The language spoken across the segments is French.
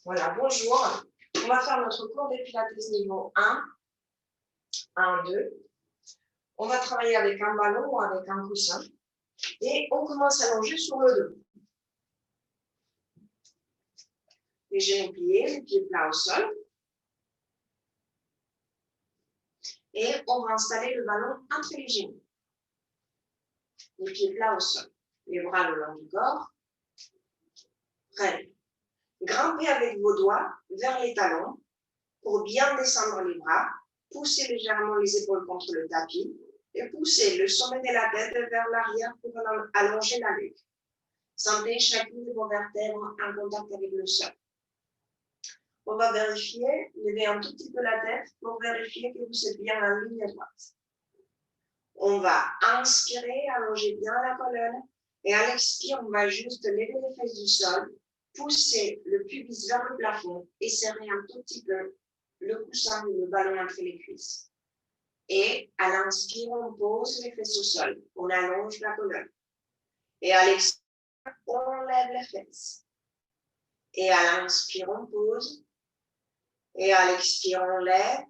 Voilà, bonjour. On va faire notre cours de Pilates niveau 1, 1, 2. On va travailler avec un ballon ou avec un coussin. Et on commence à longer sur le dos. Les genoux pliés, les pieds plats au sol. Et on va installer le ballon entre les genoux. Les pieds plats au sol. Les bras le long du corps. Prêt. Grimpez avec vos doigts vers les talons pour bien descendre les bras. Poussez légèrement les épaules contre le tapis et poussez le sommet de la tête vers l'arrière pour allonger la nuque. Sentez chacune de vos vertèbres en contact avec le sol. On va vérifier, levez un tout petit peu la tête pour vérifier que vous êtes bien en ligne droite. On va inspirer, allonger bien la colonne et à l'expire, on va juste lever les fesses du sol, pousser le pubis vers le plafond et serrer un tout petit peu le coussin ou le ballon entre les cuisses. Et à l'inspire, on pose les fesses au sol, on allonge la colonne. Et à l'expire, on lève les fesses. Et à l'inspire, on pose. Et à l'expire, on lève.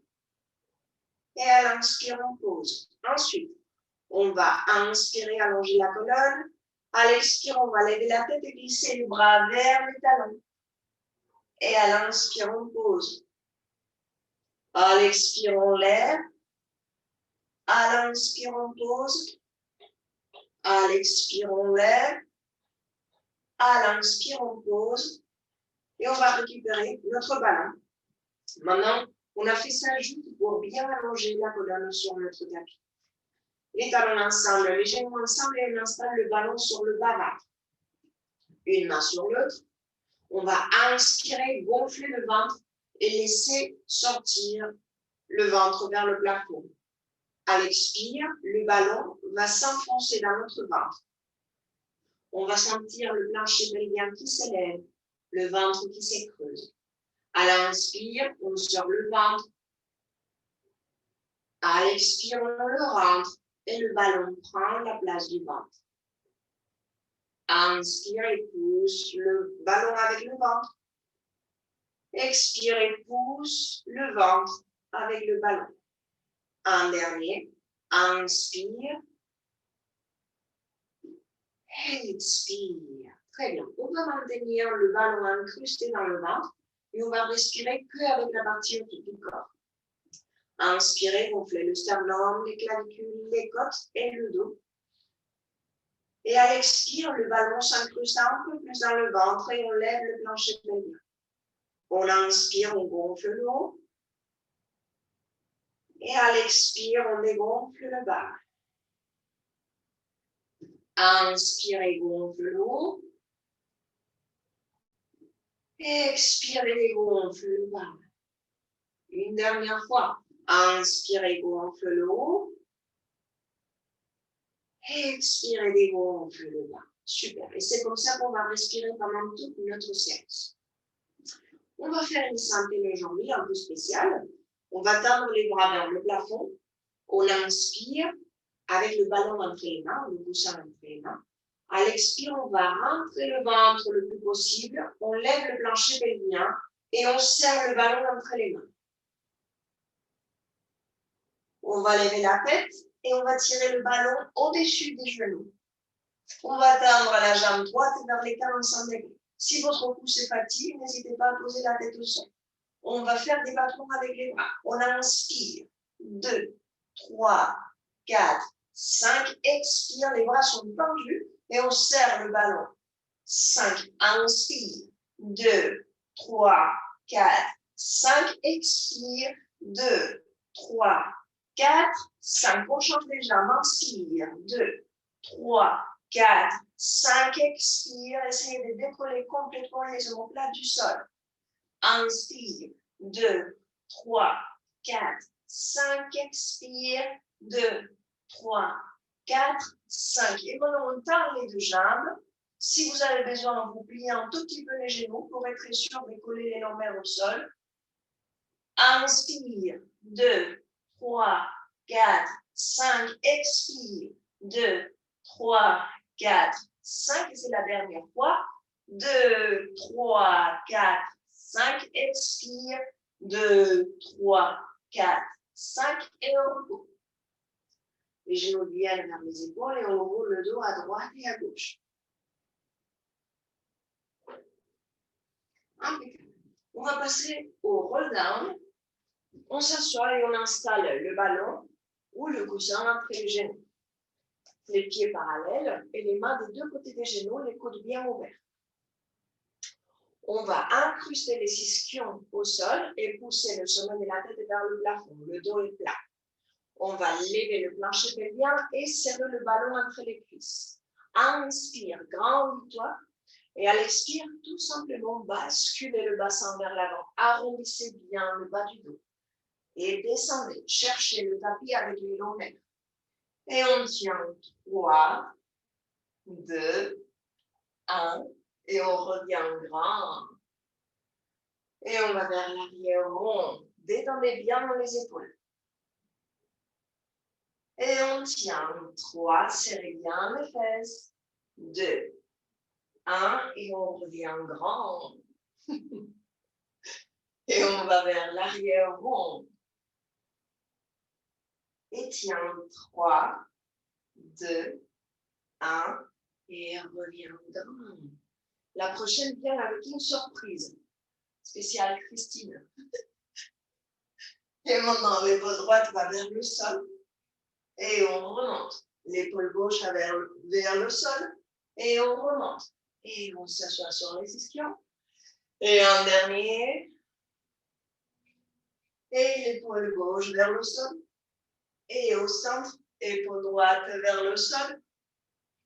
Et à l'inspire, on pose. Ensuite, on va inspirer, allonger la colonne. À l'expire, on va lever la tête et glisser le bras vers les talons. Et à l'inspire, on pose. À l'expire, on lève. À l'inspire, on pose. À l'expire, on lève. À l'inspire, on pose. Et on va récupérer notre ballon. Maintenant, on a fait ça juste pour bien allonger la colonne sur notre tapis. Les talons ensemble, les genoux ensemble et on installe le ballon sur le bas-ventre. Une main sur l'autre. On va inspirer, gonfler le ventre et laisser sortir le ventre vers le plafond. À l'expire, le ballon va s'enfoncer dans notre ventre. On va sentir le plancher pelvien qui s'élève, le ventre qui s'écreuse. À l'inspire, on sort le ventre. À l'expire, on le rentre et le ballon prend la place du ventre. Inspire et pousse le ballon avec le ventre. Expire et pousse le ventre avec le ballon. Un dernier. Inspire. Expire. Très bien. On va maintenir le ballon incrusté dans le ventre et on va respirer qu'avec la partie haute du corps. Inspirez, gonflez le sternum, les clavicules, les côtes et le dos. Et à l'expire, le ballon s'incruste un peu plus dans le ventre et on lève le plancher pelvien. On inspire, on gonfle le haut. Et à l'expire, on dégonfle le bas. Inspirez, gonfle le haut. Expirez, dégonfle le bas. Une dernière fois. Inspirez, gonfle le haut. Expirez, dégonfle le bas. Super. Et c'est comme ça qu'on va respirer pendant toute notre séance. On va faire une synthèse aujourd'hui un peu spéciale. On va tendre les bras vers le plafond. On inspire avec le ballon entre les mains, le coussin entre les mains. À l'expire, on va rentrer le ventre le plus possible. On lève le plancher pelvien et on serre le ballon entre les mains. On va lever la tête et on va tirer le ballon au-dessus des genoux. On va tendre la jambe droite vers les 45 degrés. Si votre cou se fatigue, n'hésitez pas à poser la tête au sol. On va faire des battements avec les bras. On inspire. 2, 3, 4, 5. Expire, les bras sont tendus et on serre le ballon. 5. Inspire. 2, 3, 4, 5. Expire. 2, 3, 4, 5. On change les jambes. Inspire. 2, 3, 4, 5. Expire. Essayez de décoller complètement les omoplates du sol. Inspire. 2, 3, 4, 5. Expire. 2, 3, 4, 5. Et maintenant, on tend les deux jambes. Si vous avez besoin, vous pliez un tout petit peu les genoux pour être sûr de coller les lombaires au sol. Inspire. 2, 3, 4, 5. Expire. 2, 3, 4, 5. Et c'est la dernière fois. 2, 3, 4, 5, expire. 2, 3, 4, 5 et on repose. Les genoux viennent vers les épaules et on roule le dos à droite et à gauche. Impeccable. On va passer au roll down. On s'assoit et on installe le ballon ou le coussin entre les genoux. Les pieds parallèles et les mains des deux côtés des genoux, les coudes bien ouverts. On va incruster les ischions au sol et pousser le sommet de la tête vers le plafond. Le dos est plat. On va lever le plancher pelvien et serrer le ballon entre les cuisses. Inspire, grandis-toi. Et à l'expire, tout simplement, basculez le bassin vers l'avant. Arrondissez bien le bas du dos. Et descendez. Cherchez le tapis avec les lombaires. Et on tient 3, 2, 1. Et on revient grand. Et on va vers l'arrière rond. Détendez bien les épaules. Et on tient 3, serrez bien les fesses. 2, 1, et on revient grand. Et on va vers l'arrière rond. Et tiens, 3, 2, 1, et revient grand. La prochaine vient avec une surprise spéciale, Christine. Et maintenant, l'épaule droite va vers le sol. Et on remonte. L'épaule gauche vers le sol. Et on remonte. Et on s'assoit sur les ischions. Et un dernier. Et l'épaule gauche vers le sol. Et au centre, épaule droite vers le sol.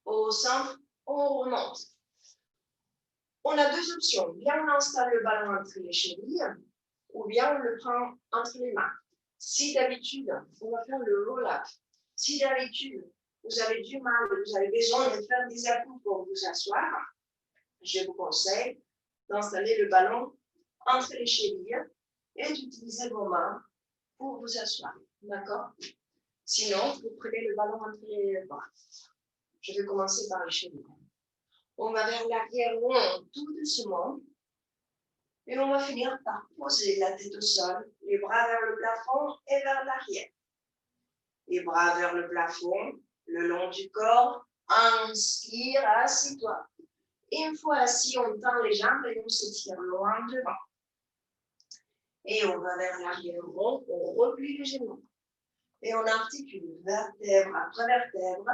Au centre, on remonte. On a deux options. Bien on installe le ballon entre les chevilles, ou bien on le prend entre les mains. Si d'habitude, on va faire le roll-up. Si d'habitude, vous avez du mal, vous avez besoin de faire des appuis pour vous asseoir, je vous conseille d'installer le ballon entre les chevilles et d'utiliser vos mains pour vous asseoir. D'accord? Sinon, vous prenez le ballon entre les bras. Je vais commencer par les chevilles. On va vers l'arrière rond tout doucement. Et on va finir par poser la tête au sol, les bras vers le plafond et vers l'arrière. Les bras vers le plafond, le long du corps. Inspire, assis-toi. Une fois assis, on tend les jambes et on s'étire loin devant. Et on va vers l'arrière rond, on replie les genoux. Et on articule vertèbre après vertèbre,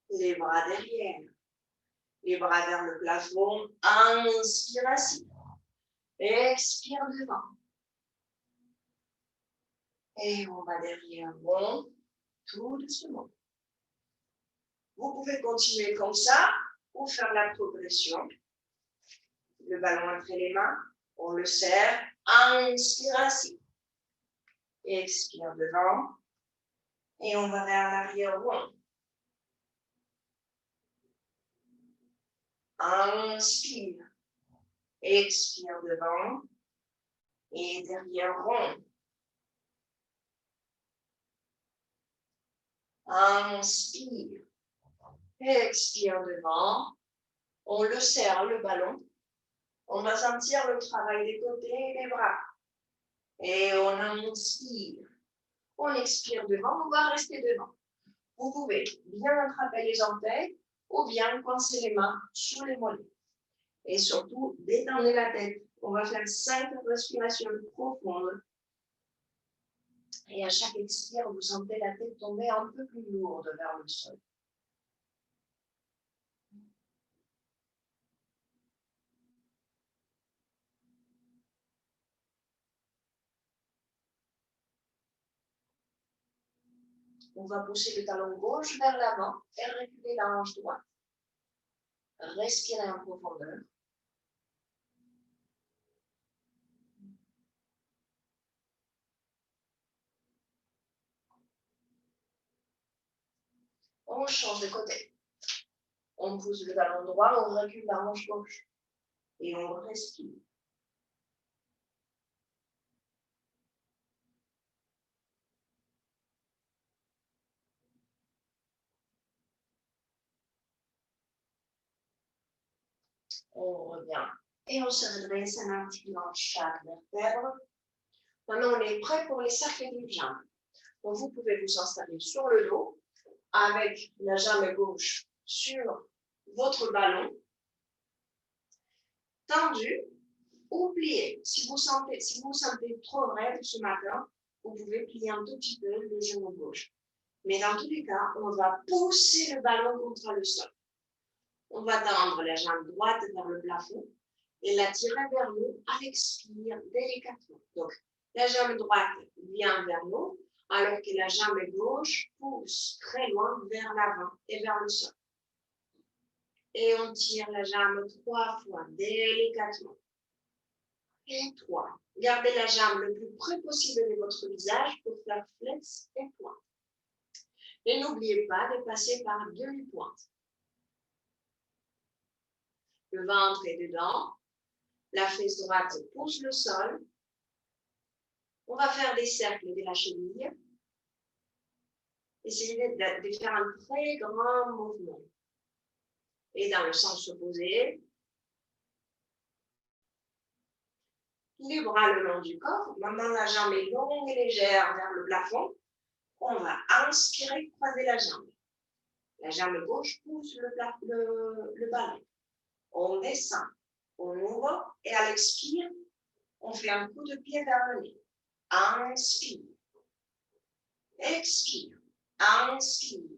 les bras derrière. Les bras vers le plafond, inspire assis. Expire devant. Et on va derrière rond, tout doucement. Vous pouvez continuer comme ça ou faire la progression. Le ballon entre les mains, on le serre, inspire assis. Expire devant. Et on va vers l'arrière rond. Inspire. Expire devant. Et derrière rond. Inspire. Expire devant. On le serre, le ballon. On va sentir le travail des côtés et des bras. Et on inspire. On expire devant, on va rester devant. Vous pouvez bien attraper les orteils ou bien coincer les mains sous les mollets. Et surtout, détendez la tête. On va faire 5 respirations profondes. Et à chaque expire, vous sentez la tête tomber un peu plus lourde vers le sol. On va pousser le talon gauche vers l'avant et reculer la hanche droite. Respirez en profondeur. On change de côté. On pousse le talon droit, on recule la hanche gauche. Et on respire. On revient Et on se redresse en inclinant chaque vertèbre. Maintenant, on est prêt pour les cercles des jambes. Donc, vous pouvez vous installer sur le dos avec la jambe gauche sur votre ballon, tendu ou plié. Si vous sentez trop raide ce matin, vous pouvez plier un tout petit peu le genou gauche. Mais dans tous les cas, on va pousser le ballon contre le sol. On va tendre la jambe droite vers le plafond et la tirer vers nous à l'expire délicatement. Donc, la jambe droite vient vers nous, alors que la jambe gauche pousse très loin vers l'avant et vers le sol. Et on tire la jambe 3 fois délicatement. Et 3. Gardez la jambe le plus près possible de votre visage pour faire flex et pointe. Et n'oubliez pas de passer par demi-pointe. Le ventre est dedans. La fesse droite pousse le sol. On va faire des cercles de la cheville. Essayez de faire un très grand mouvement. Et dans le sens opposé, les bras le long du corps. Maintenant, la jambe est longue et légère vers le plafond. On va inspirer, croiser la jambe. La jambe gauche pousse le ballon. On descend, on ouvre et à l'expire, on fait un coup de pied vers le nez. Inspire. Expire. Inspire.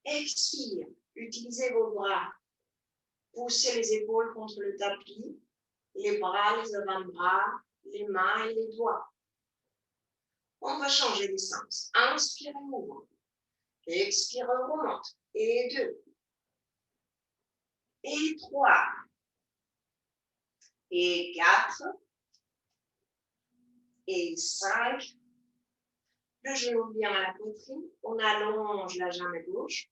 Expire. Utilisez vos bras. Poussez les épaules contre le tapis, les bras, les avant-bras, les mains et les doigts. On va changer de sens. Inspire et ouvre. Expire, on remonte. Et 2. Et 3. Et 4. Et 5. Le genou vient à la poitrine. On allonge la jambe gauche.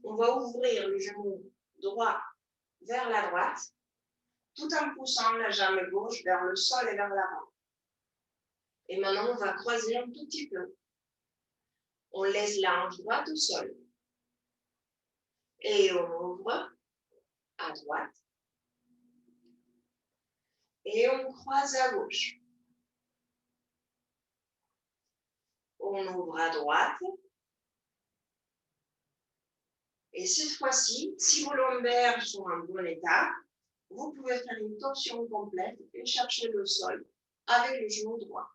On va ouvrir le genou droit vers la droite, tout en poussant la jambe gauche vers le sol et vers l'avant. Et maintenant, on va croiser un tout petit peu. On laisse la hanche droite au sol. Et on ouvre à droite. Et on croise à gauche. On ouvre à droite. Et cette fois-ci, si vos lombaires sont en bon état, vous pouvez faire une torsion complète et chercher le sol avec le genou droit.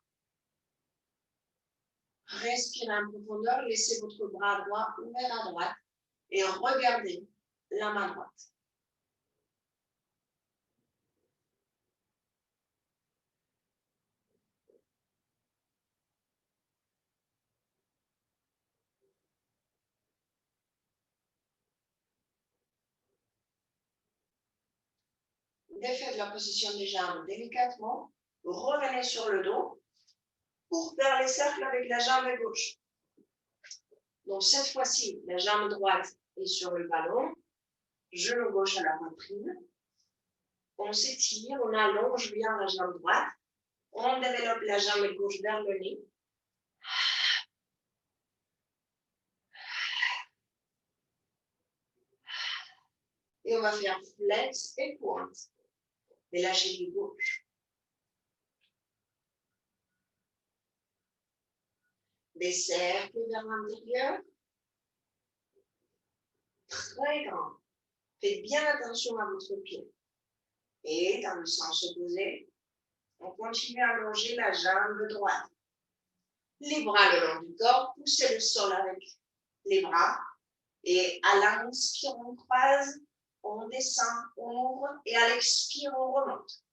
Respirez en profondeur, laissez votre bras droit ouvert à droite et regardez la main droite. Défaites la position des jambes délicatement. Revenez sur le dos pour faire les cercles avec la jambe gauche. Donc cette fois-ci, la jambe droite est sur le ballon, genou gauche à la poitrine. On s'étire, on allonge bien la jambe droite. On développe la jambe gauche vers le nez. Et on va faire flex et pointe de la cheville gauche. Des cercles vers l'intérieur. Très grand. Faites bien attention à votre pied. Et dans le sens opposé, on continue à allonger la jambe droite. Les bras le long du corps, poussez le sol avec les bras. Et à l'inspire, on croise, on descend, on ouvre. Et à l'expire, on remonte.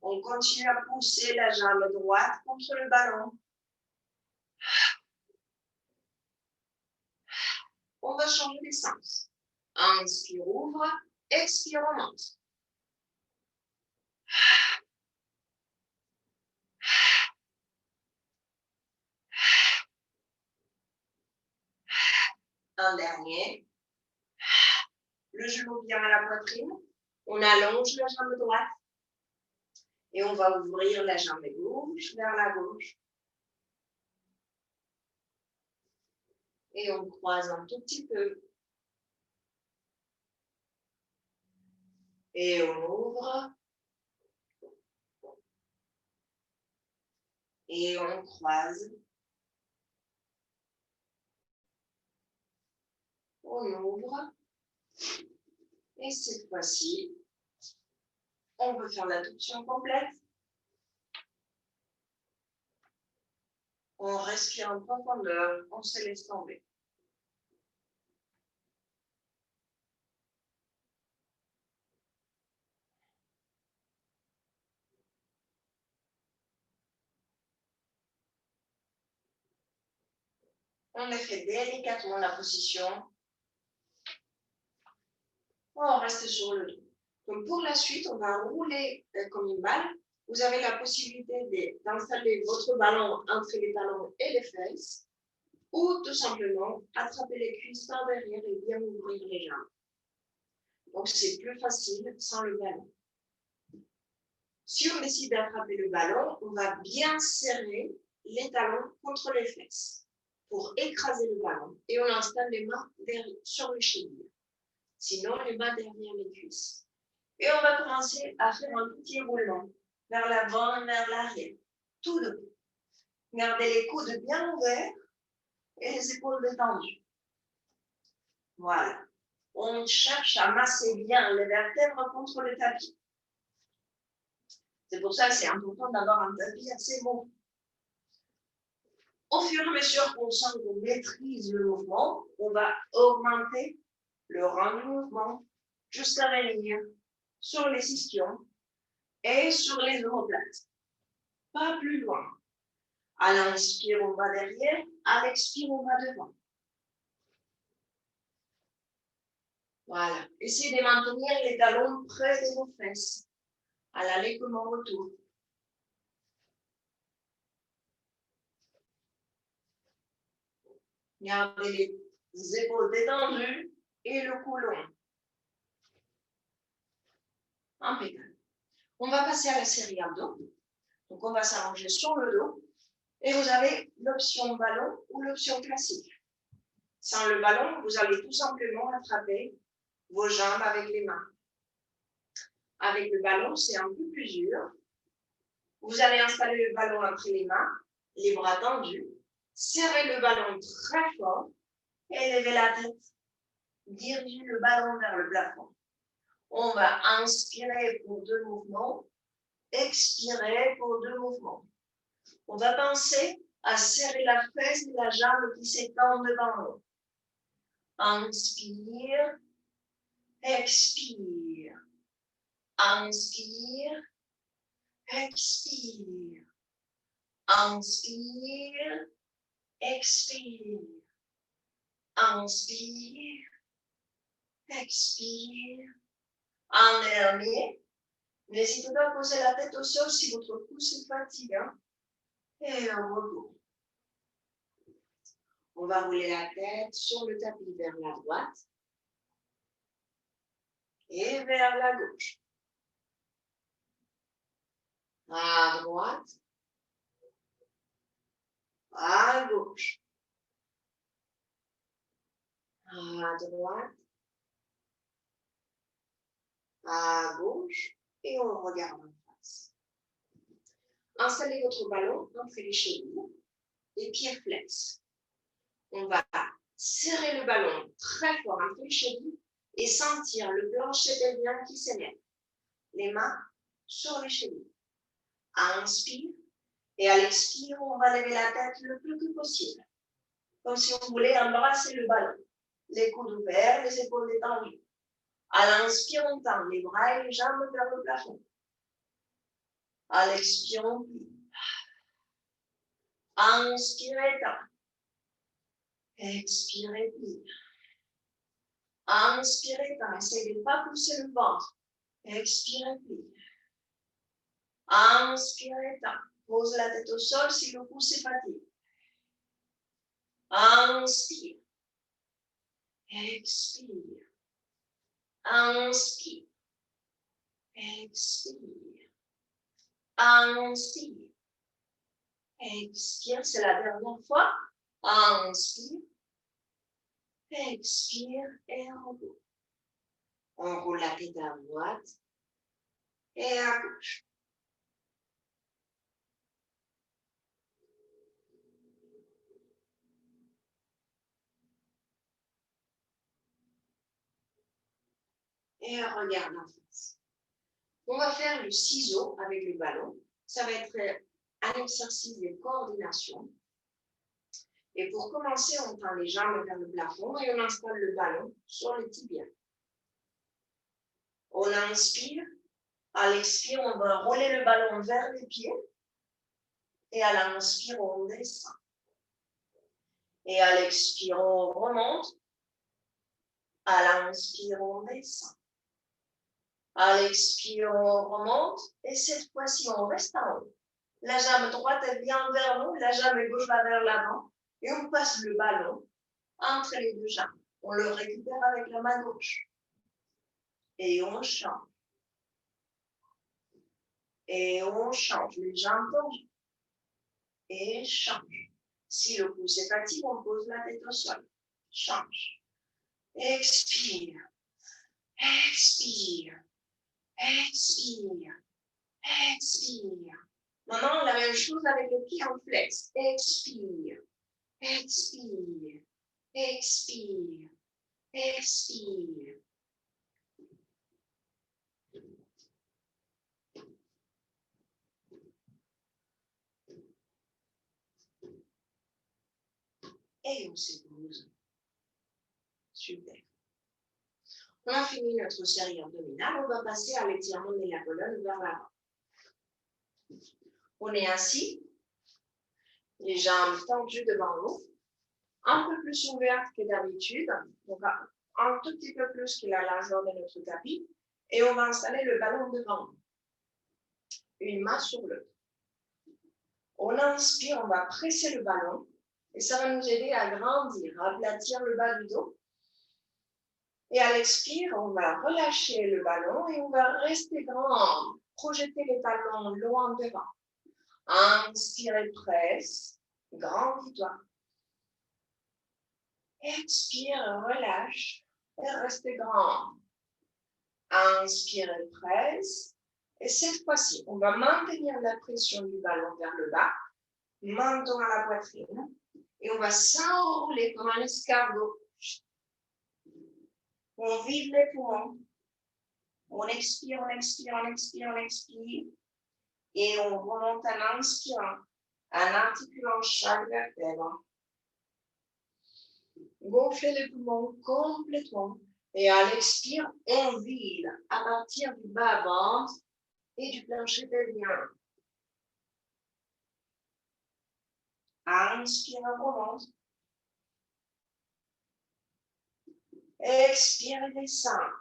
On continue à pousser la jambe droite contre le ballon. On va changer de sens. Inspire, ouvre. Expire, remonte. Un dernier. Le genou vient à la poitrine. On allonge la jambe droite. Et on va ouvrir la jambe gauche vers la gauche. Et on croise un tout petit peu. Et on ouvre. Et on croise. On ouvre. Et cette fois-ci, on peut faire l'adduction complète. On respire en profondeur, on se laisse tomber. On effet délicatement la position. On reste sur le dos. Donc pour la suite, on va rouler comme une balle. Vous avez la possibilité d'installer votre ballon entre les talons et les fesses, ou tout simplement attraper les cuisses par derrière et bien ouvrir les jambes. Donc c'est plus facile sans le ballon. Si on décide d'attraper le ballon, on va bien serrer les talons contre les fesses pour écraser le ballon et on installe les mains sur le cheville. Sinon, les mains derrière les cuisses. Et on va commencer à faire un petit roulement vers l'avant et vers l'arrière. Tout debout. Gardez les coudes bien ouverts et les épaules détendues. Voilà. On cherche à masser bien les vertèbres contre le tapis. C'est pour ça que c'est important d'avoir un tapis assez mou. Au fur et à mesure qu'on sent qu'on maîtrise le mouvement, on va augmenter le rang du mouvement jusqu'à venir sur les ischions et sur les omoplates. Pas plus loin. À l'inspire, on va derrière. À l'expire, on va devant. Voilà. Essayez de maintenir les talons près de vos fesses. À l'aller comme en retour. Gardez les épaules détendues et le cou long. Impeccable. On va passer à la série abdos. Donc, on va s'allonger sur le dos. Et vous avez l'option ballon ou l'option classique. Sans le ballon, vous allez tout simplement attraper vos jambes avec les mains. Avec le ballon, c'est un peu plus dur. Vous allez installer le ballon entre les mains, les bras tendus, serrez le ballon très fort et levez la tête. Dirigez le ballon vers le plafond. On va inspirer pour 2 mouvements, expirer pour 2 mouvements. On va penser à serrer la fesse et la jambe qui s'étend devant nous. Inspire, expire. Inspire, expire. Inspire, expire. Inspire, expire. En dernier, n'hésitez pas à poser la tête au sol si votre pouce est fatigant. Et on retourne. On va rouler la tête sur le tapis vers la droite et vers la gauche. À droite, à gauche. À droite, à gauche, et on regarde en face. Installez votre ballon entre les chevilles, les pieds flex. On va serrer le ballon très fort entre les chevilles et sentir le plancher pelvien qui s'élève. Les mains sur les chevilles. Inspire et à l'expire, on va lever la tête le plus que possible. Comme si on voulait embrasser le ballon. Les coudes ouverts, les épaules détendues. À l'inspire, on tend les bras et les jambes vers le plafond. À l'expire, on plie. Inspirez, tend. Expirez, plie. Inspirez, tend. Essayez de ne pas pousser le ventre. Expirez, plie. Inspirez, tend. Pose la tête au sol si le pouce est fatigué. Inspire. Expire. Inspire. Expire. Inspire. Expire, c'est la dernière fois. Inspire. Expire et enroule. On roule la tête à droite et à gauche. Et regarde en face. On va faire le ciseau avec le ballon. Ça va être un exercice de coordination. Et pour commencer, on tend les jambes vers le plafond et on installe le ballon sur le tibia. On inspire. À l'expire, on va rouler le ballon vers les pieds. Et à l'inspire, on descend. Et à l'expire, on remonte. À l'inspire, on descend. À l'expire, on remonte. Et cette fois-ci, on reste en haut. La jambe droite, elle vient vers nous. La jambe gauche va vers l'avant. Et on passe le ballon entre les deux jambes. On le récupère avec la main gauche. Et on change. Et on change. Les jambes tendues. Et change. Si le pouce est fatigué, on pose la tête au sol. Change. Expire. Expire. Expire. Expire. Maintenant, la même chose avec le pied en flex. Expire. Expire. Expire. Expire. Et on s'épose. Super. On a fini notre série abdominale. On va passer à l'étirement de la colonne vers l'avant. On est assis, les jambes tendues devant nous, un peu plus ouvertes que d'habitude, donc un tout petit peu plus que la largeur de notre tapis, et on va installer le ballon devant nous. Une main sur l'autre. On inspire, on va presser le ballon, et ça va nous aider à grandir, à aplatir le bas du dos. Et à l'expire, on va relâcher le ballon et on va rester grand, projeter les talons loin devant. Inspire, presse, grandis-toi. Expire, relâche et reste grand. Inspire, presse. Et cette fois-ci, on va maintenir la pression du ballon vers le bas, menton à la poitrine, et on va s'enrouler comme un escargot. On vide les poumons. On expire, on expire, on expire, on expire. Et on remonte en inspirant, en articulant chaque vertèbre. Gonflez les poumons complètement. Et à l'expire, on vide à partir du bas-ventre et du plancher pelvien. Inspire, on remonte. Expire et descend.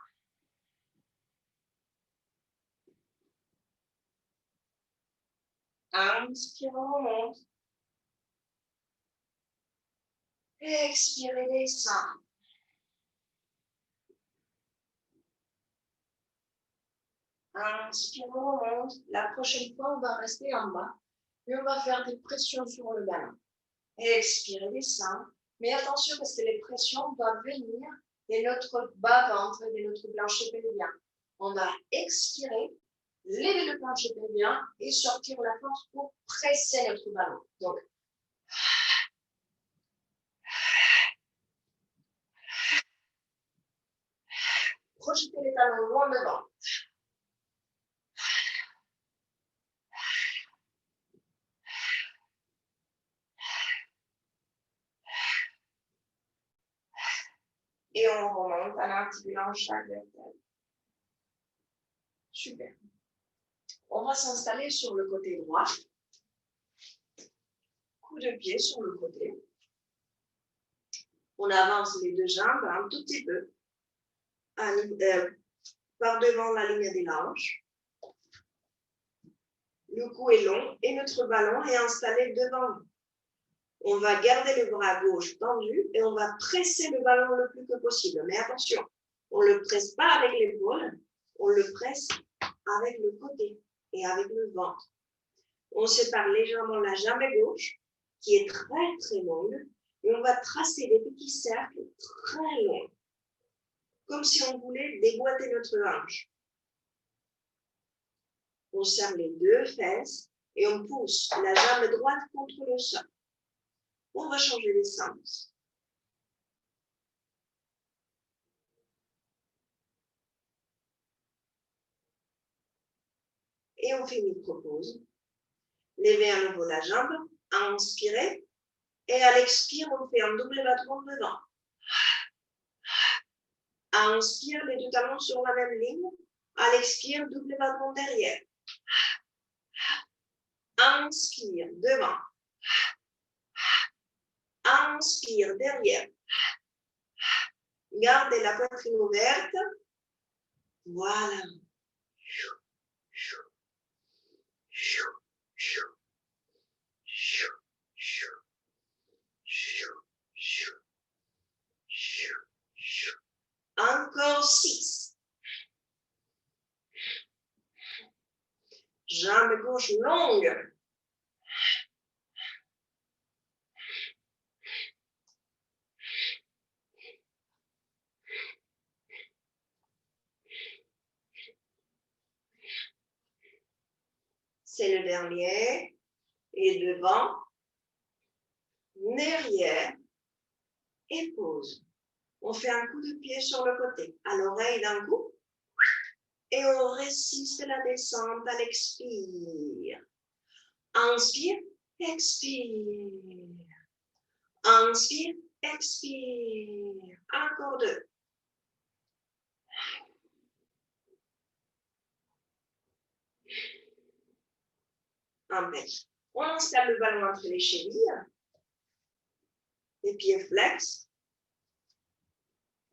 Inspire, on remonte. Expire et descend. Inspire, on remonte. La prochaine fois, on va rester en bas. Et on va faire des pressions sur le ballon. Expire et descend. Mais attention parce que les pressions doivent venir de notre bas-ventre et de notre plancher pelvien. On va expirer, lever le plancher pelvien et sortir la force pour presser notre ballon. Donc, projetez les talons loin devant. Et on remonte en articulant chaque vertèbre. Super. On va s'installer sur le côté droit. Coup de pied sur le côté. On avance les deux jambes un tout petit peu par devant la ligne des hanches. Le cou est long et notre ballon est installé devant nous. On va garder le bras gauche tendu et on va presser le ballon le plus que possible. Mais attention, on ne le presse pas avec l'épaule, on le presse avec le côté et avec le ventre. On sépare légèrement la jambe gauche, qui est très très longue, Et on va tracer des petits cercles très longs, comme si on voulait déboîter notre hanche. On serre les deux fesses et on pousse la jambe droite contre le sol. On va changer les sens. Et on fait une micro-pause. Levez à nouveau la jambe, inspirez. Et à l'expire, on fait un double battement devant. Inspire, les deux talons sur la même ligne. À l'expire, double battement derrière. Inspire, devant. Inspire, derrière. Gardez la poitrine ouverte. Voilà. Encore 6. Jambe gauche longue. C'est le dernier. Et devant, derrière et pause. On fait un coup de pied sur le côté, à l'oreille d'un coup. Et on résiste la descente à l'expire. Inspire, expire. Inspire, expire. Encore 2. On installe le ballon entre les chevilles. Les pieds flex.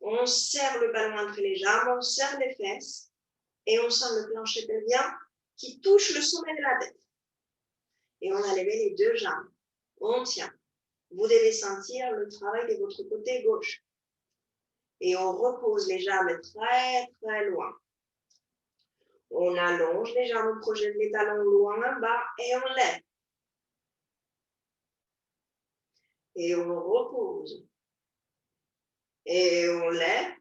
On serre le ballon entre les jambes, on serre les fesses. Et on sent le plancher pelvien qui touche le sommet de la tête. Et on a levé les deux jambes. On tient. Vous devez sentir le travail de votre côté gauche. Et on repose les jambes très, très loin. On allonge les jambes, on projette les talons loin bas et on lève. Et on repose. Et on lève.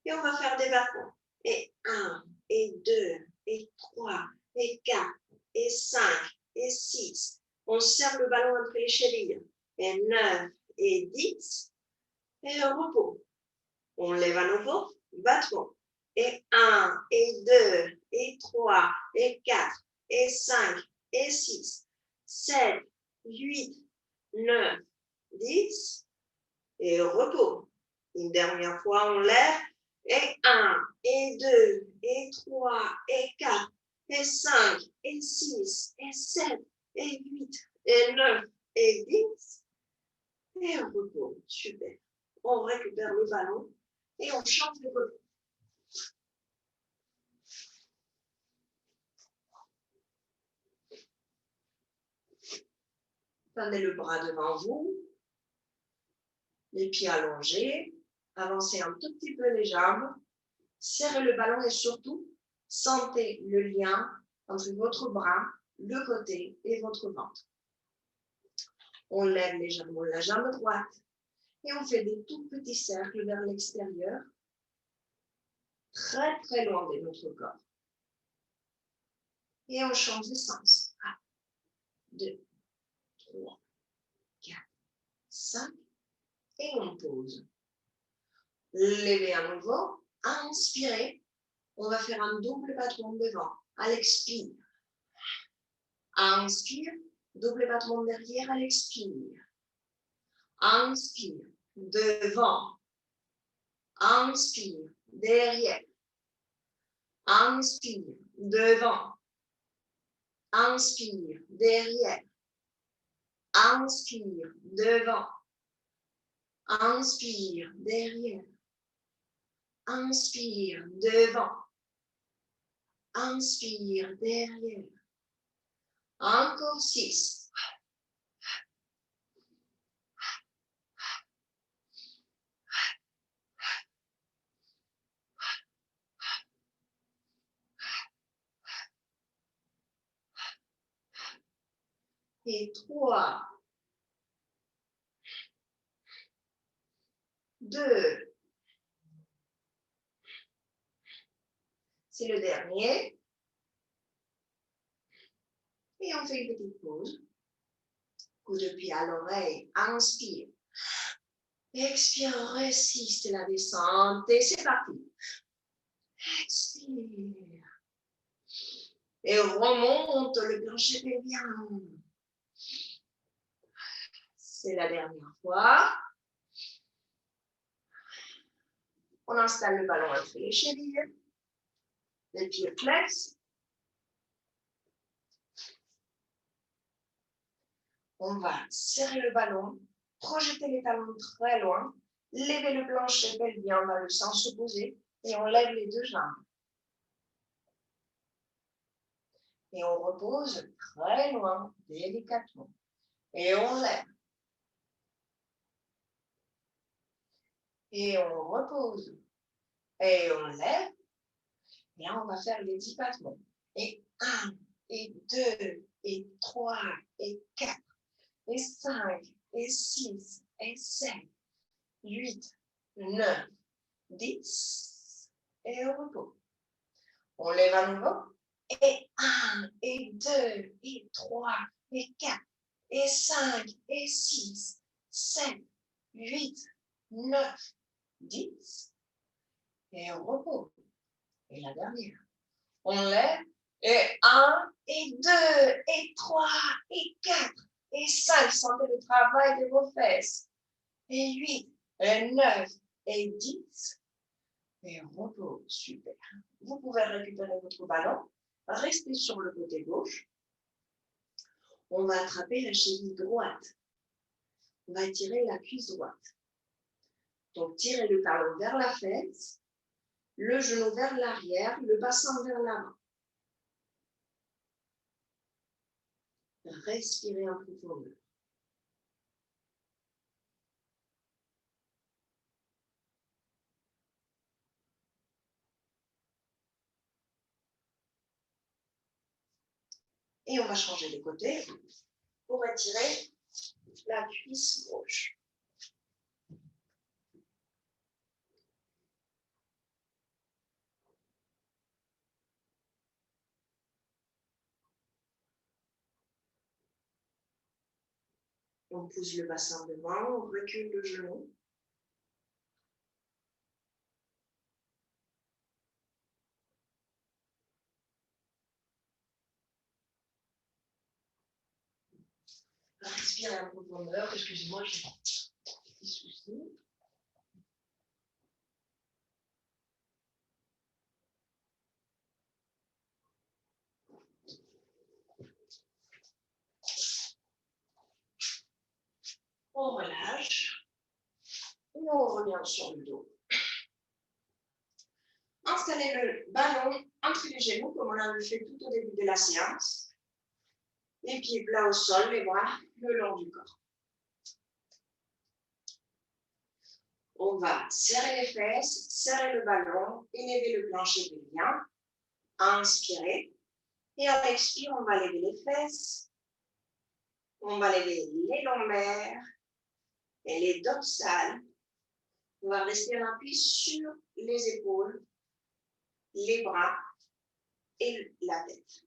Et on va faire des battements. Et 1, et 2, et 3, et 4, et 5, et 6. On serre le ballon entre les chevilles. Et 9, et 10. Et on repose. On lève à nouveau, battement. Et 1, et 2, et 3, et 4, et 5, et 6, 7, 8, 9, 10. Et repos. Une dernière fois, on lève. Et 1, et 2, et 3, et 4, et 5, et 6, et 7, et 8, et 9, et 10. Et on repose. Super. On récupère le ballon et on change de côté. Tendez le bras devant vous, les pieds allongés, avancez un tout petit peu les jambes, serrez le ballon et surtout, sentez le lien entre votre bras, le côté et votre ventre. On lève les jambes, la jambe droite et on fait des tout petits cercles vers l'extérieur, très très loin de notre corps. Et on change de sens. 1, 2, 3, 4, 5 et on pose. Levez à nouveau, inspirez. On va faire un double battement devant. À l'expire. Inspire, double battement derrière à l'expire. Inspire, devant. Inspire, derrière. Inspire, devant. Inspire, derrière. Inspire, devant. Inspire, derrière. Inspire, devant. Inspire, derrière. Encore 6. Et 3. 2. C'est le dernier. Et on fait une petite pause. Coup de pied à l'oreille. Inspire. Expire, résiste la descente. Et c'est parti. Expire. Et remonte le plancher pelvien. C'est la dernière fois. On installe le ballon entre les chevilles. Les pieds flexes. On va serrer le ballon, projeter les talons très loin, lever le plancher pelvien dans le sens opposé et on lève les deux jambes. Et on repose très loin, délicatement. Et on lève. Et on repose. Et on lève. Et là, on va faire les 10 battements. Et 1, et 2, et 3, et 4, et 5, et 6, et 7, 8, 9, 10. Et on repose. On lève à nouveau. Et 1, et 2, et 3, et 4, et 5, et 6, 7, 8, 9, 10. Et on repose. Et la dernière. On lève. Et 1, et 2, et 3, et 4, et 5. Sentez le travail de vos fesses. Et 8, et 9, et 10. Et on repose. Super. Vous pouvez récupérer votre ballon. Restez sur le côté gauche. On va attraper la cheville droite. On va tirer la cuisse droite. Donc, tirez le talon vers la fesse, le genou vers l'arrière, le bassin vers l'avant. Respirez en profondeur. Et on va changer de côté pour étirer la cuisse gauche. On pousse le bassin devant, on recule le genou. Respirez en profondeur. Excusez-moi, j'ai un petit souci. On relâche. Et on revient sur le dos. Installez le ballon entre les genoux comme on l'a fait tout au début de la séance. Les pieds plats au sol, les bras le long du corps. On va serrer les fesses, serrer le ballon, élever le plancher pelvien. Inspirez. Et à l'expire, on va lever les fesses. On va lever les lombaires et les dorsales. On va rester en appui sur les épaules, les bras et la tête.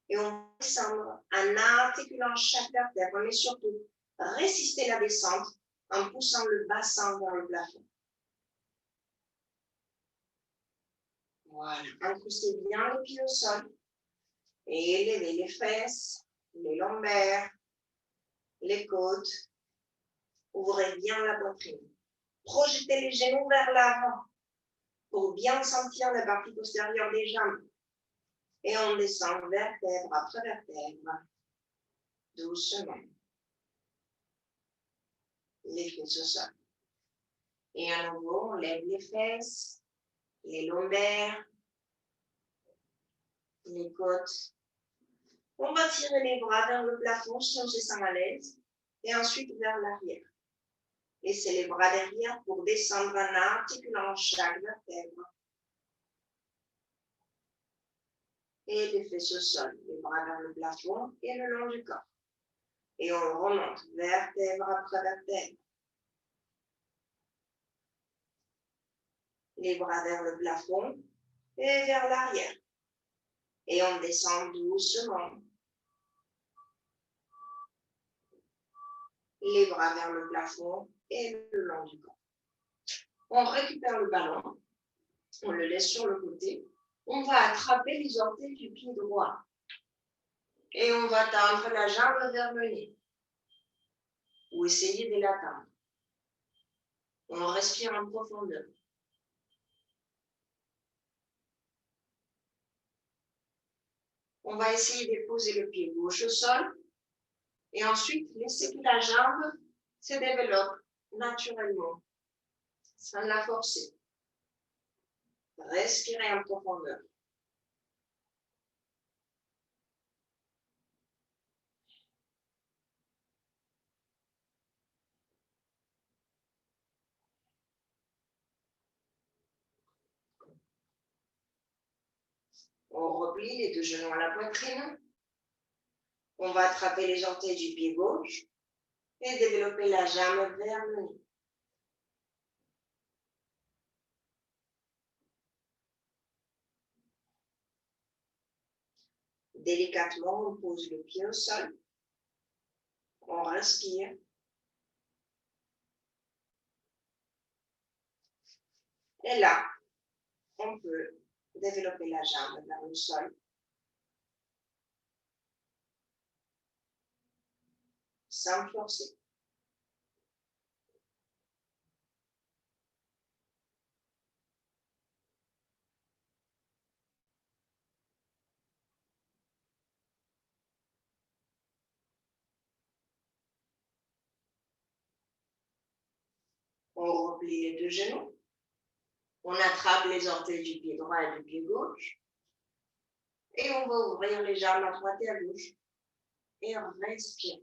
Et on va descendre en articulant chaque vertèbre, mais surtout résister la descente en poussant le bassin vers le plafond. Voilà, incrustez bien les pieds au sol et élevez les fesses, les lombaires, les côtes. Ouvrez bien la poitrine. Projetez les genoux vers l'avant pour bien sentir la partie postérieure des jambes. Et on descend vertèbre après vertèbre, doucement. Les fesses au sol. Et à nouveau, on lève les fesses, les lombaires, les côtes. On va tirer les bras vers le plafond si on se sent à l'aise. Et ensuite vers l'arrière. Laissez les bras derrière pour descendre en articulant chaque vertèbre. Et les fesses au sol, les bras vers le plafond et le long du corps. Et on remonte vertèbre après vertèbre. les bras vers le plafond et vers l'arrière. Et on descend doucement. Les bras vers le plafond et le long du corps. On récupère le ballon, on le laisse sur le côté. On va attraper les orteils du pied droit. Et on va tendre la jambe vers le nez. Ou essayer de la tendre. On respire en profondeur. On va essayer de poser le pied gauche au sol et ensuite laisser que la jambe se développe naturellement, sans la forcer. Respirez en profondeur. On replie les deux genoux à la poitrine. On va attraper les orteils du pied gauche et développer la jambe vers le nez. Délicatement, on pose le pied au sol. On respire. Et là, on peut développer la jambe vers le sol. Sans forcer. On replie les deux genoux. On attrape les orteils du pied droit et du pied gauche. Et on va ouvrir les jambes à droite et à gauche. Et on respire.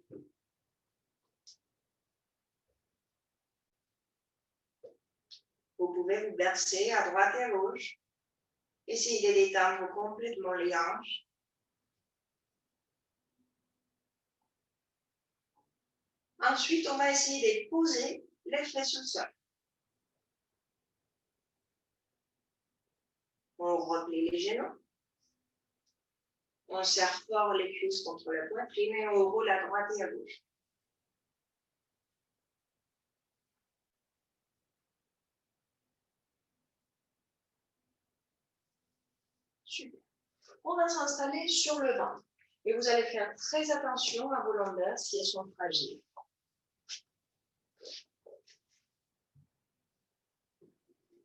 Vous pouvez vous bercer à droite et à gauche. Essayez de détendre complètement les hanches. Ensuite, on va essayer de poser les fesses au sol. On replie les genoux. On serre fort les cuisses contre la poitrine et on roule à droite et à gauche. Super. On va s'installer sur le ventre. Et vous allez faire très attention à vos lombaires si elles sont fragiles.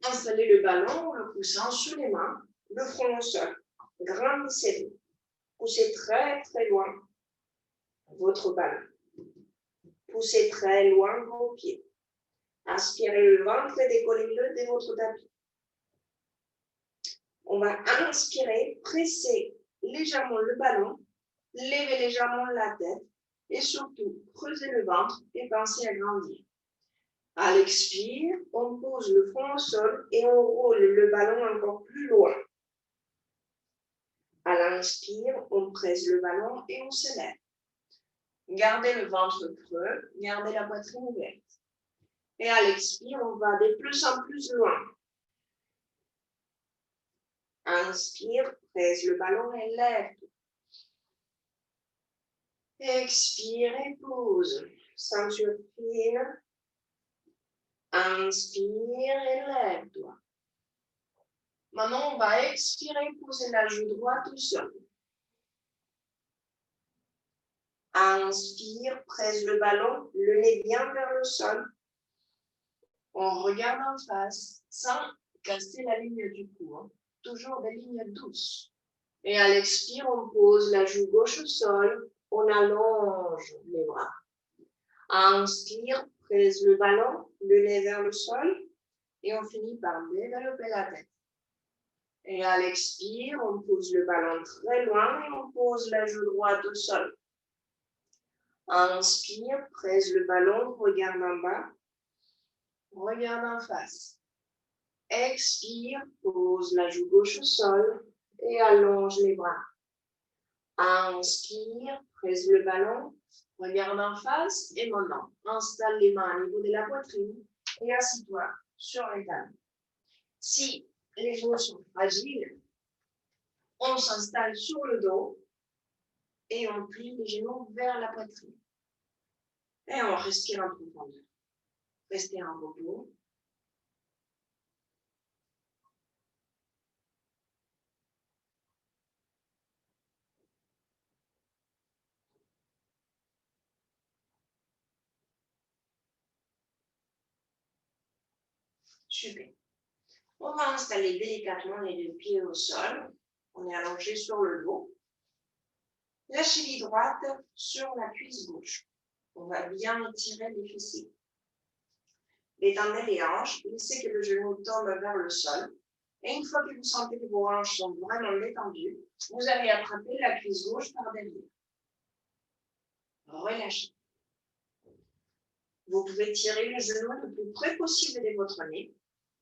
Installez le ballon ou le coussin sous les mains, le front au sol. Grandissez-le. Poussez très très loin votre ballon. Poussez très loin vos pieds. Inspirez le ventre et décollez-le de votre tapis. On va inspirer, presser légèrement le ballon, lever légèrement la tête et surtout creuser le ventre et pensez à grandir. À l'expire, on pose le front au sol et on roule le ballon encore plus loin. À l'inspire, on presse le ballon et on se lève. Gardez le ventre creux, gardez la poitrine ouverte. Et à l'expire, on va de plus en plus loin. Inspire, presse le ballon et lève. Expire et pose. Ceinture fine. Inspire et lève-toi. Maintenant, on va expirer, poser la joue droite au sol. Inspire, presse le ballon, le nez bien vers le sol. On regarde en face, sans casser la ligne du cou. Toujours des lignes douces. Et à l'expire, on pose la joue gauche au sol. On allonge les bras. Inspire, presse le ballon, le nez vers le sol. Et on finit par développer la tête. Et à l'expire, on pose le ballon très loin et on pose la joue droite au sol. Inspire, presse le ballon, regarde en bas, regarde en face. Expire, pose la joue gauche au sol et allonge les bras. Inspire, presse le ballon, regarde en face et maintenant, installe les mains au niveau de la poitrine et assis-toi sur les talons. Si les genoux sont fragiles, on s'installe sur le dos et on plie les genoux vers la poitrine. Et on respire en profondeur. Restez en repos. Super. On va installer délicatement les deux pieds au sol. On est allongé sur le dos. La cheville droite sur la cuisse gauche. On va bien étirer les fessiers. Étendez les hanches, laissez que le genou tombe vers le sol. Et une fois que vous sentez que vos hanches sont vraiment détendues, vous allez attraper la cuisse gauche par derrière. Relâchez. Vous pouvez tirer le genou le plus près possible de votre nez,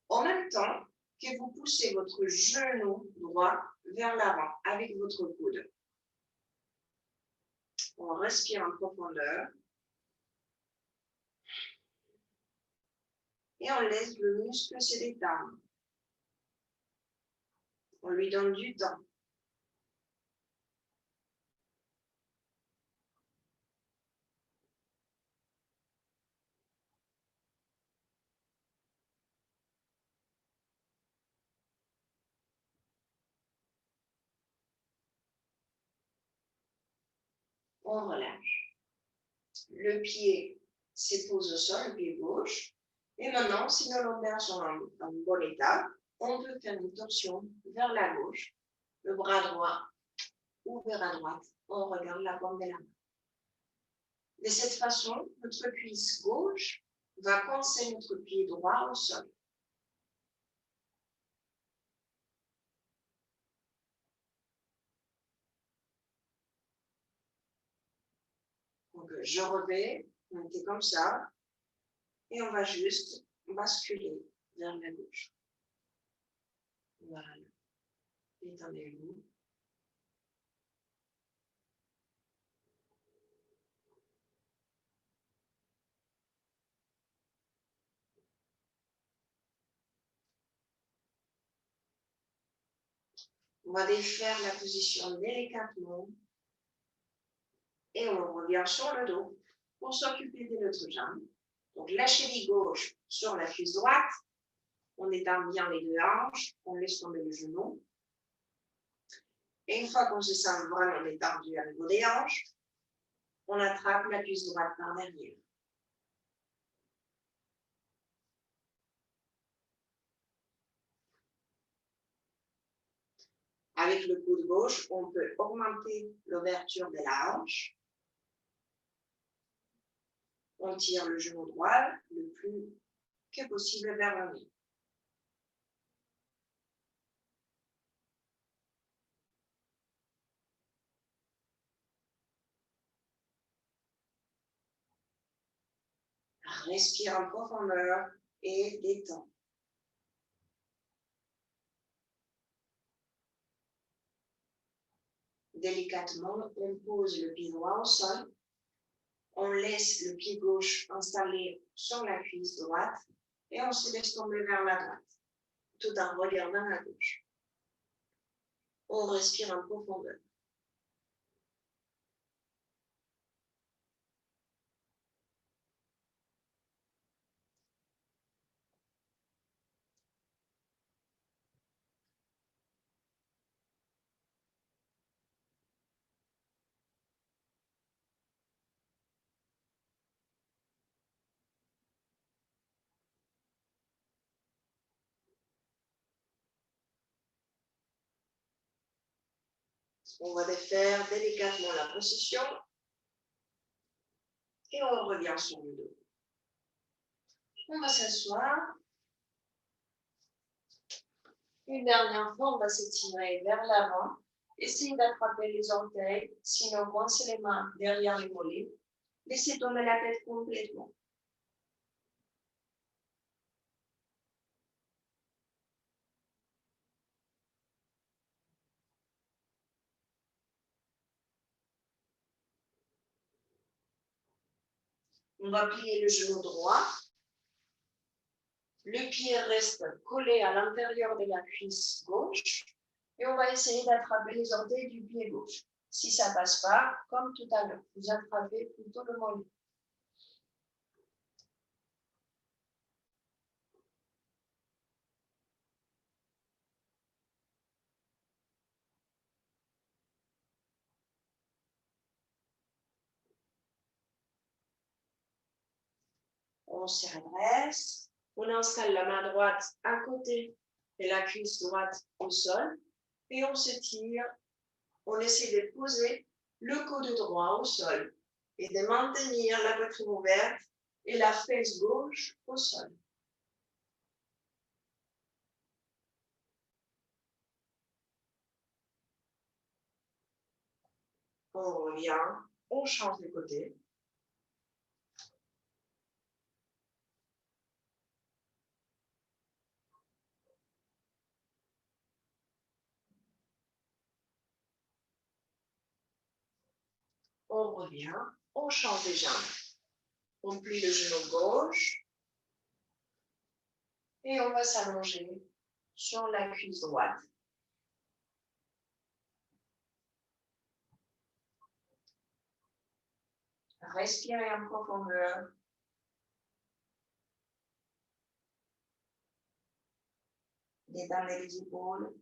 en même temps que vous poussez votre genou droit vers l'avant avec votre coude. On respire en profondeur. Et on laisse le muscle se détendre. On lui donne du temps. On relâche. Le pied se pose au sol, le pied gauche. Et maintenant, si nos lombaires sont en bon état, on peut faire une torsion vers la gauche, le bras droit ouvert à droite. On regarde la paume de la main. De cette façon, notre cuisse gauche va coincer notre pied droit au sol. Donc, je revais, on était comme ça, et on va juste basculer vers la gauche. Voilà. Étendez-vous. On va défaire la position délicatement et on revient sur le dos pour s'occuper de notre jambe. Donc, la cheville gauche sur la cuisse droite. On étend bien les deux hanches. On laisse tomber le genou. Et une fois qu'on se sent vraiment détendu à niveau des hanches, on attrape la cuisse droite par derrière. Avec le coude gauche, on peut augmenter l'ouverture de la hanche. On tire le genou droit le plus que possible vers le nez. Respire en profondeur et détend. Délicatement, on pose le pied droit au sol. On laisse le pied gauche installé sur la cuisse droite et on se laisse tomber vers la droite, tout en regardant la gauche. On respire en profondeur. On va défaire délicatement la position et on revient sur le dos. On va s'asseoir. Une dernière fois, on va s'étirer vers l'avant. Essayez d'attraper les orteils, sinon coincez les mains derrière les mollets. Laissez tomber la tête complètement. On va plier le genou droit. Le pied reste collé à l'intérieur de la cuisse gauche et on va essayer d'attraper les orteils du pied gauche. Si ça ne passe pas, comme tout à l'heure, vous attrapez plutôt le mollet. On se redresse, on installe la main droite à côté de la cuisse droite au sol et on s'étire. On essaie de poser le coude droit au sol et de maintenir la poitrine ouverte et la fesse gauche au sol. On revient, on change de côté. On revient, on change les jambes. On plie le genou gauche et on va s'allonger sur la cuisse droite. Respirez en profondeur. Détendez les épaules.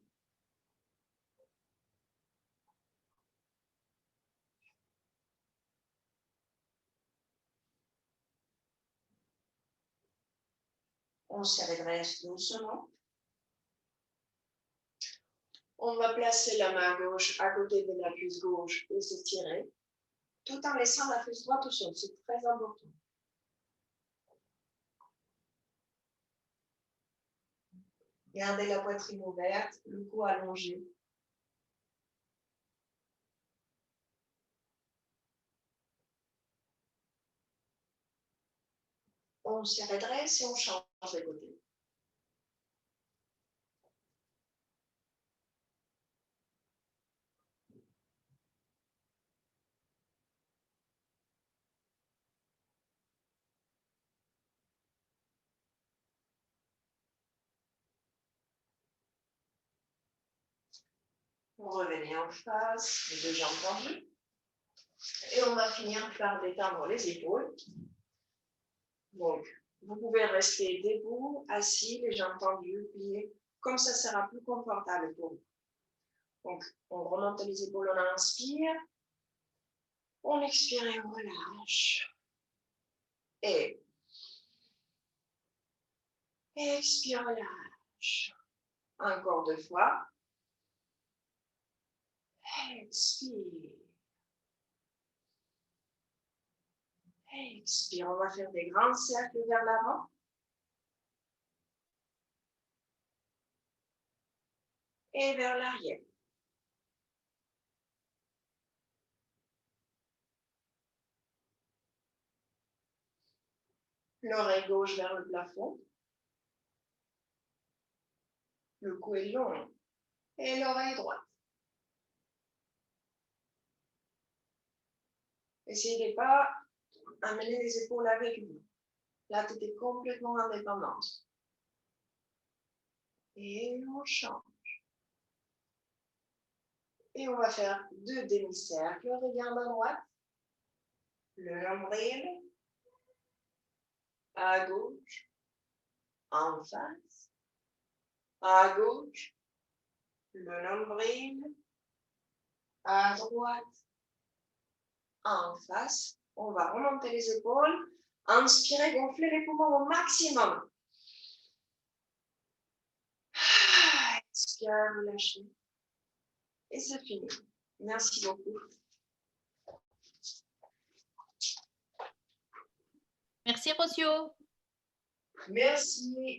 On se redresse doucement. On va placer la main gauche à côté de la cuisse gauche et s'étirer, tout en laissant la cuisse droite au sol. C'est très important. Gardez la poitrine ouverte, le cou allongé. On se redresse et on change de côté. On revenait en face, les deux jambes tendues. Et on va finir par détendre les épaules. Donc, vous pouvez rester debout, assis, les jambes tendues, pliées. Comme ça sera plus confortable pour vous. Donc, on remonte les épaules, on inspire. On expire et on relâche. Et expire, relâche. Encore 2 fois. Expire. Expire. On va faire des grands cercles vers l'avant. Et vers l'arrière. L'oreille gauche vers le plafond. Le cou est long. Et l'oreille droite. Essayez de pas amener les épaules avec vous. La tête est complètement indépendante. Et on change. Et on va faire 2 demi-cercles. Regarde à droite. Le nombril. À gauche. En face. À gauche. Le nombril. À droite. En face. On va remonter les épaules. Inspirez, gonflez les poumons au maximum. Expirez, relâchez. Et c'est fini. Merci beaucoup. Merci, Rocio. Merci.